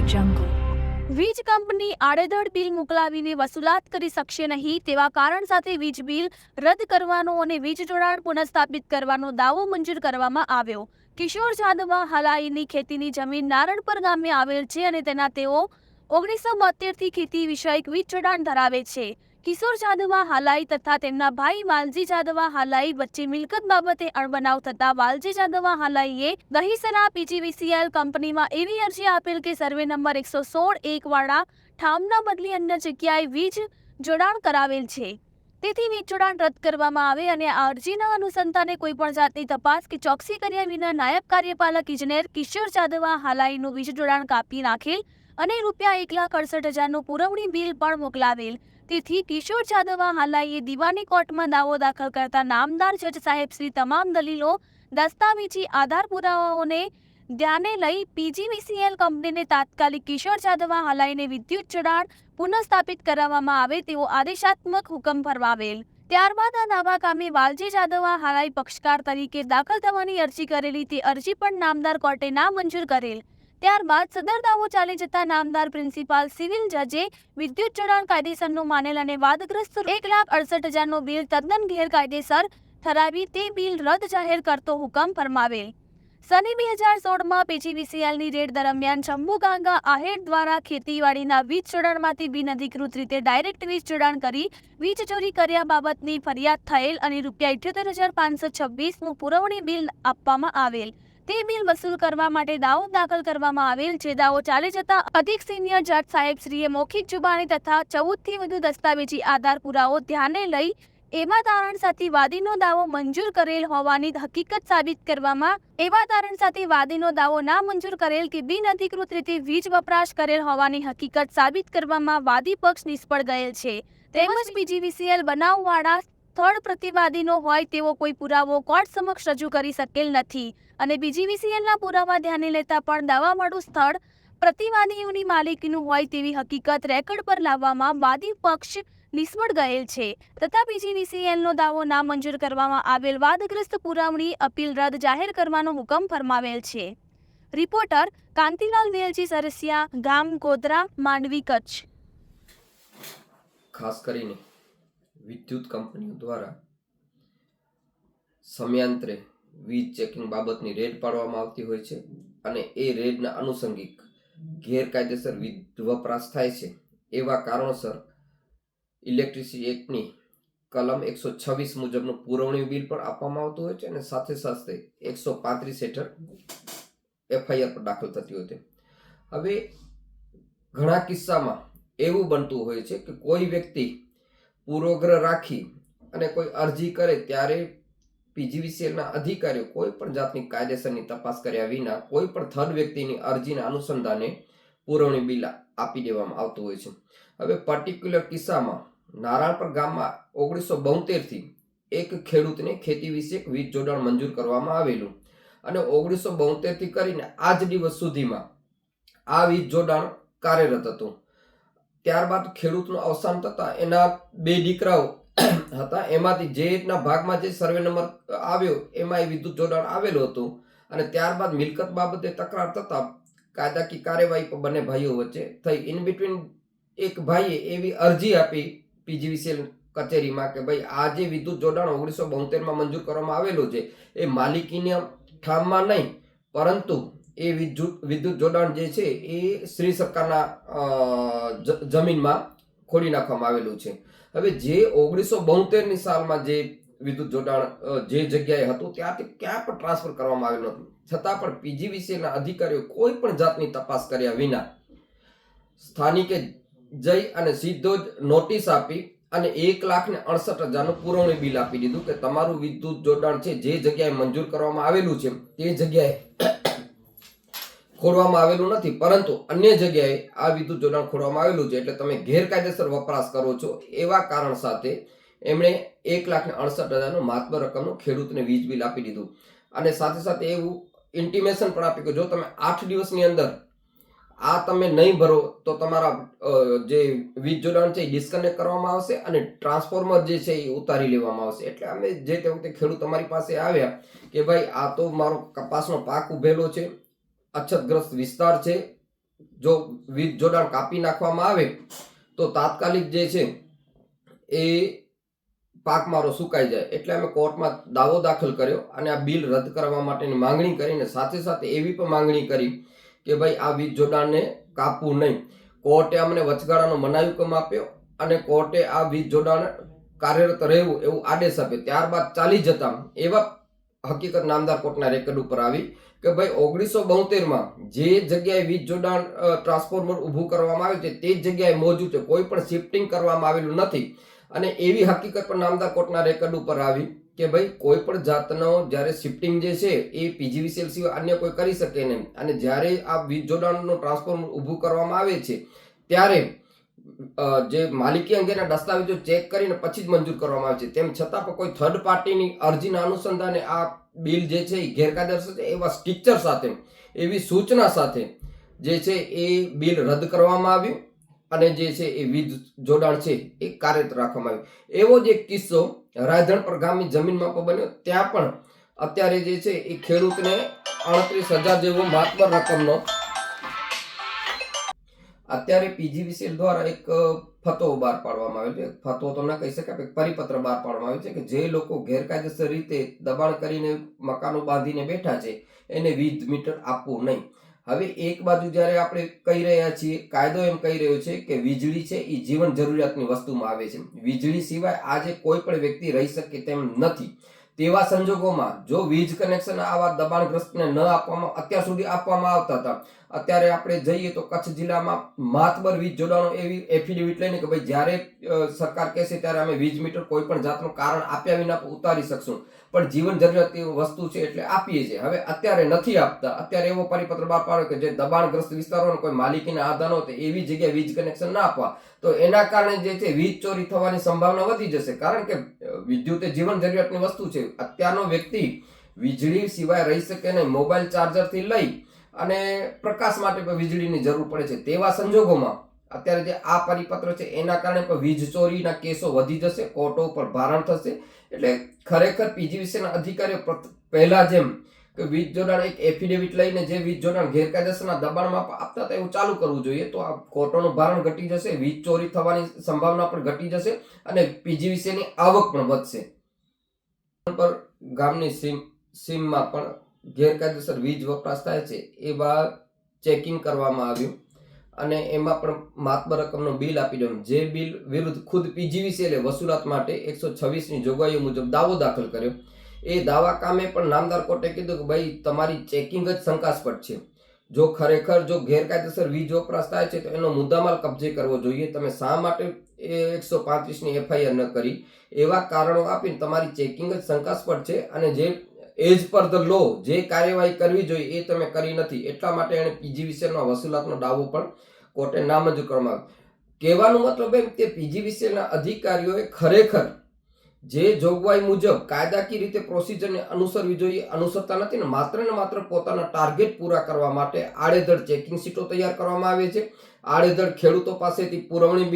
વીજ કંપની આડેધડ બિલ મોકલાવીને વસૂલાત કરી શકશે નહીં તેવા કારણ સાથે વીજ બિલ રદ કરવાનો અને વીજ જોડાણ પુનઃસ્થાપિત કરવાનો દાવો મંજૂર કરવામાં આવ્યો। કિશોર જાદવા હલાઈની ખેતીની જમીન નારણપર ગામે આવેલ છે અને તેના તેઓ 1972 થી ખેતી વિષયક વીજ જોડાણ ધરાવે છે। કિશોર જાદવા હાલાઈ તથા તેમના ભાઈ વાલજી જાદવા હાલાઈ વચ્ચે મિલકત બાબતે અણબનાવ થતા વાલજી જાદવા હાલાઈએ દહીસરા પીજીવીસીએલ કંપનીમાં એવી અરજી આપેલ કે સર્વે નંબર 116 વાળા ઠામના બદલે અન્ય જગ્યાએ વીજ જોડાણ કરાવેલ છે, તેથી વીજ જોડાણ રદ કરવામાં આવે અને આ અરજીના અનુસંધાને કોઈપણ જાતની તપાસ કે ચોકસી કર્યા વિના નાયબ કાર્યપાલક ઇજનેર કિશોર જાદવા હાલાઈનું વીજ જોડાણ કાપી નાખેલ અને ₹1,68,000નું પુરવણી બિલ પણ મોકલાવેલ। તેથી કિશોર જાદવા હાલાઈએ દીવાની કોર્ટમાં દાવો દાખલ કરતા નામદાર જજ સાહેબ શ્રી તમામ દલીલો દસ્તાવેજી આધાર પુરાવાઓને ધ્યાને લઈ પીજીવીસીએલ કંપનીને તાત્કાલિક કિશોર જાદવા હાલાઈને વિદ્યુત જોડાણ પુનઃસ્થાપિત કરાવવામાં આવે તેવો આદેશાત્મક હુકમ ફરમાવેલ। ત્યારબાદ આ દાવા કામે વાલજી જાદવા હાલાઈ પક્ષકાર તરીકે દાખલ થવાની અરજી કરેલી તે અરજી પણ નામદાર કોર્ટે નામંજૂર કરેલ। ત્યારબાદ સદર દાવો ચાલી જતા નામદાર પ્રિન્સિપાલ સિવિલ જજે વિદ્યુત જોડાણ કાયદેસરનું માનેલ અને વાદગ્રસ્ત ₹1,68,000નું બિલ તદ્દન ગેરકાયદેસર ઠરાવી તે બિલ રદ જાહેર કરતો હુકમ ફરમાવેલ। સને 2016માં પીજીવીસીએલની રેડ દરમિયાન શંભુ ગાંગા આહેર દ્વારા ખેતીવાડીના વીજ જોડાણમાંથી બિનઅધિકૃત રીતે ડાયરેક્ટ વીજ જોડાણ કરી વીજ ચોરી કર્યા બાબતની ફરિયાદ થયેલ અને ₹78,526નું પુરવણી બિલ આપવામાં આવેલ। તે બિલ વસૂલ કરવા માટે દાવો દાખલ કરવામાં આવેલ, જે દાવો ચાલી જતા અધિક સિનિયર જજ સાહેબ શ્રીએ મૌખિક જુબાની તથા 14થી વધુ દસ્તાવેજી આધાર પુરાવો ધ્યાને લઈ એવા તારણ સાથે વાદીનો દાવો મંજૂર કરેલ હોવાની હકીકત સાબિત કરવામાં વાદીનો દાવો ના મંજૂર કરેલ કે બિનઅધિકૃત રીતે વીજ વપરાશ કરેલ હોવાની હકીકત સાબિત કરવામાં વાદી પક્ષ નિષ્ફળ ગયેલ છે। તેમજ પીજીવીસીએલ બનાવવાળા સ્થળ પ્રતિવાદીનો હોય તેવો કોઈ પુરાવો કોર્ટ સમક્ષ રજૂ કરી શકેલ નથી અને પીજીવીસીએલના પુરાવા ધ્યાને લેતા પણ દાવાવાળું સ્થળ પ્રતિવાદીઓની માલિકીનું હોય તેવી હકીકત રેકર્ડ પર લાવવામાં વાદી પક્ષ નિષ્ફળ ગયેલ છે તથા પીજીવીસીએલનો દાવો નામંજૂર કરવામાં આવેલ વાદગ્રસ્ત પુરવણી અપીલ રદ જાહેર કરવાનો હુકમ ફરમાવેલ છે। રિપોર્ટર કાંતિલાલ વેલજી સરસિયા, ગામ ગોધરા, માંડવી, કચ્છ। ખાસ કરીને વિદ્યુત કંપનીઓ દ્વારા સમયાંતરે વીજ ચેકિંગ બાબતની રેડ પાડવામાં આવતી હોય છે અને એ રેડના અનુષંગિક ગેરકાયદેસર વીજ વપરાશ થાય છે એવા કારણોસર ઇલેક્ટ્રિસિટી એક્ટની કલમ 126 મુજબનું પુરવણી બિલ પણ આપવામાં આવતું હોય છે અને સાથે સાથે 135 હેઠળ એફઆઈઆર પણ દાખલ થતી હોય છે। હવે ઘણા કિસ્સામાં એવું બનતું હોય છે કે કોઈ વ્યક્તિ પૂર્વગ્રહ રાખી અને કોઈ અરજી કરે ત્યારે પીજીવીસીએલના અધિકારીઓ કોઈ પણ જાતની કાયદેસરની તપાસ કર્યા વિના કોઈ પણ થર્ડ વ્યક્તિની અરજીના અનુસંધાને પુરવણી બિલ આપી દેવામાં આવતું હોય છે। હવે પર્ટિક્યુલર કિસ્સામાં નારાયણપર ગામમાં 1972 થી એક ખેડૂતને ખેતી વિષયક વીજ જોડાણ મંજૂર કરવામાં આવેલું અને 1972 થી કરીને આજ દિવસ સુધીમાં આ વીજ જોડાણ કાર્યરત હતું। ત્યારબાદ ખેડૂતનું અવસાન થતા એના 2 દીકરાઓ હતા, એમાંથી જેના ભાગમાં જે સર્વે નંબર આવ્યો એમાં એ વિદ્યુત જોડાણ આવેલું હતું અને ત્યારબાદ મિલકત બાબતે તકરાર થતા કાયદાકીય કાર્યવાહી બંને ભાઈઓ વચ્ચે થઈ। ઇન બિટવીન એક ભાઈએ એવી અરજી આપી પીજીવીસીએલ કચેરીમાં કે ભાઈ આ જે વિદ્યુત જોડાણ 1972માં મંજૂર કરવામાં આવેલું છે એ માલિકીના ઠામમાં નહીં પરંતુ એ વિદ્યુત જોડાણ જે છે એ શ્રી સરકારના જમીનમાં ખોડી નાખવામાં આવેલું છે। હવે જે 1972ની સાલમાં જે વિદ્યુત જોડાણ જે જગ્યાએ હતું ત્યાંથી ક્યાં પણ ટ્રાન્સફર કરવામાં આવેલું હતું, છતાં પણ પીજીવીસીએલના અધિકારીઓ કોઈ પણ જાતની તપાસ કર્યા વિના સ્થાનિકે જઈ અને સીધો જ નોટિસ આપી અને 1,68,000નું પુરવણી બિલ આપી દીધું કે તમારું વિદ્યુત જોડાણ છે જે જગ્યાએ મંજૂર કરવામાં આવેલું છે તે જગ્યાએ ખોડવામાં આવેલું નથી, પરંતુ અન્ય જગ્યાએ આ વિદ્યુત જોડાણ ખોડવામાં આવેલું છે એટલે તમે ગેરકાયદેસર વપરાશ કરો છો એવા કારણ સાથે એમણે 1,68,000નું માતબર રકમનું ખેડૂતને વીજ બિલ આપી દીધું અને સાથે સાથે એવું ઇન્ટિમેશન પણ આપ્યું કે જો તમે 8 દિવસની અંદર આ તમે નહીં ભરો તો તમારા જે વીજ જોડાણ છે એ ડિસ્કનેક્ટ કરવામાં આવશે અને ટ્રાન્સફોર્મર જે છે એ ઉતારી લેવામાં આવશે। એટલે અમે જે તે વખતે ખેડૂત અમારી પાસે આવ્યા કે ભાઈ આ તો મારો કપાસનો પાક ઉભેલો છે, અછતગ્રસ્ત વિસ્તાર છે જો વીજ જોડાણ કાપી નાખવામાં આવે તો તાત્કાલિક જે છે એ પાક મારો સુકાઈ જાય. એટલે અમે કોર્ટમાં દાવો દાખલ કર્યો અને આ બિલ રદ કરવા માટેની માંગણી કરીને સાથે સાથે એવી પણ માંગણી કરી કે ભાઈ આ વીજ જોડાણને કાપવું નહીં. કોર્ટે અમને વચગાળાનો મનાઈ હુકમ આપ્યો અને કોર્ટે આ વીજ જોડાણ કાર્યરત રહેવું એવું આદેશ આપ્યો. ત્યારબાદ ચાલી જતા એવા હકીકત નામદાર કોર્ટના રેકર્ડ ઉપર આવી કે ભાઈ 1972માં જે જગ્યાએ વીજ જોડાણ ટ્રાન્સફોર્મર ઊભું કરવામાં આવ્યું છે તે જ જગ્યાએ મોજૂદ છે, કોઈ પણ શિફ્ટિંગ કરવામાં આવેલું નથી. અને એવી હકીકત પણ નામદાર કોર્ટના રેકર્ડ ઉપર આવી કે ભાઈ કોઈ પણ જાતનો જ્યારે શિફ્ટિંગ જે છે એ પીજીવીસીએલ સિવાય અન્ય કોઈ કરી શકે નહીં. અને જ્યારે આ વીજ જોડાણનું ટ્રાન્સફોર્મર ઊભું કરવામાં આવે છે ત્યારે જે માલિકી અંગેના દસ્તાવેજો ચેક કરીને પછી જ મંજૂર કરવામાં આવે છે. તેમ છતાં પણ કોઈ થર્ડ પાર્ટીની અરજીના અનુસંધાને આ બિલ જે છે એ ગેરકાયદેસર છે એવા સ્ટ્રક્ચર સાથે, એવી સૂચના સાથે જે છે એ બિલ રદ કરવામાં આવ્યું અને જે છે એ વીજ જોડાણ છે એ કાર્યરત રાખવામાં આવ્યું. એવો જ એક કિસ્સો રાયધણપર ગામની જમીનમાં પણ બન્યો. ત્યાં પણ અત્યારે જે છે એ ખેડૂતને 38,000 જેવો માતબર રકમનો અત્યારે પીજીવીસીએલ દ્વારા એક ફતવો બહાર પાડવામાં આવ્યો છે. ફતવો તો ના કહી શકાય, પરિપત્ર બહાર પાડવામાં આવ્યો છે કે જે લોકો ગેરકાયદેસર રીતે દબાણ કરીને મકાનો બાંધીને બેઠા છે એને વીજ મીટર આપવું નહીં. હવે એક બાજુ જ્યારે આપણે કહી રહ્યા છીએ, કાયદો એમ કહી રહ્યો છે કે વીજળી છે એ જીવન જરૂરિયાતની વસ્તુમાં આવે છે. વીજળી સિવાય આજે કોઈ પણ વ્યક્તિ રહી શકે તેમ નથી. તેવા સંજોગોમાં જો વીજ કનેક્શન આવા દબાણગ્રસ્તને ન આપવામાં અત્યાર સુધી આપવામાં આવતા હતા, અત્યારે આપણે જઈએ તો કચ્છ જિલ્લામાં માતબર વીજ જોડાણો એવી એફિડેવિટ લઈને કે ભાઈ જ્યારે સરકાર કહેશે ત્યારે અમે વીજ મીટર કોઈ પણ જાતનું કારણ આપ્યા વિના ઉતારી શકશું, પણ જીવન જરૂરિયાતની વસ્તુ છે એટલે આપીએ છીએ. હવે અત્યારે નથી આપતા. અત્યારે એવો પરિપત્ર બહાર પાડ્યો કે જે દબાણગ્રસ્ત વિસ્તારોને કોઈ માલિકીના આધાર હોય તો એવી જગ્યાએ વીજ કનેક્શન ના આપવા. તો એના કારણે જે છે વીજ ચોરી થવાની સંભાવના વધી જશે. કારણ કે વિદ્યુત એ જીવન જરૂરિયાતની વસ્તુ છે. અત્યારનો વ્યક્તિ વીજળી સિવાય રહી શકે નહીં. મોબાઈલ ચાર્જરથી લઈ અને પ્રકાશ માટે પણ વીજળીની જરૂર પડે છે. તેવા સંજોગોમાં અત્યારે જે આ પરિપત્ર છે એના કારણે પણ વીજ ચોરીના કેસો વધી જશે, કોર્ટો ઉપર ભારણ થશે. એટલે ખરેખર પીજીવીસીએલના અધિકારીઓ પહેલા જેમ કે વીજ જોડાણ એક એફિડેવિટ લઈને જે વીજ જોડાણ ગેરકાયદેસરના દબાણમાં આપતા હતા એવું ચાલુ કરવું જોઈએ. તો આ કોર્ટોનું ભારણ ઘટી જશે, વીજ ચોરી થવાની સંભાવના પણ ઘટી જશે અને પીજીવીસીએલની આવક પણ વધશે. પર ગામની સીમમાં પણ ગેરકાયદેસર વીજ વપરાશ થાય છે એવા ચેકિંગ કરવામાં આવ્યું અને એમાં પણ માતબર રકમનો બિલ આપી દેવાનું. જે બિલ વિરુદ્ધ ખુદ પીજીવીસીએલે વસૂલાત માટે 126ની જોગવાઈઓ મુજબ દાવો દાખલ કર્યો. એ દાવા કામે પણ નામદાર કોર્ટે કીધું કે ભાઈ તમારી ચેકિંગ જ શંકાસ્પદ છે. જો ખરેખર જો ગેરકાયદેસર વીજ વપરાશ થાય છે તો એનો મુદ્દામાલ કબજે કરવો જોઈએ. તમે શા માટે 135ની એફઆઈઆર ન કરી? એવા કારણો આપીને તમારી ચેકિંગ જ શંકાસ્પદ છે અને જે એઝ પર ધ લો જે કાર્યવાહી કરવી જોઈએ એ તમે કરી નથી. એટલા માટે એણે પીજીવીસીએલનો વસૂલાતનો દાવો પણ કોર્ટે નામંજૂર કરવામાં આવ્યો. કહેવાનો મતલબ એમ કે પીજીવીસીએલના અધિકારીઓએ ખરેખર જે જોગવાઈ મુજબ કાયદાકીય રીતે પ્રોસિજરને અનુસરવી જોઈએ અનુસરતા નથી ને માત્ર પોતાના ટાર્ગેટ પૂરા કરવા માટે આડેધડ ચેકિંગ સીટો તૈયાર કરવામાં આવે છે. આડેધડ ખેડૂતો પાસેથી પુરવણી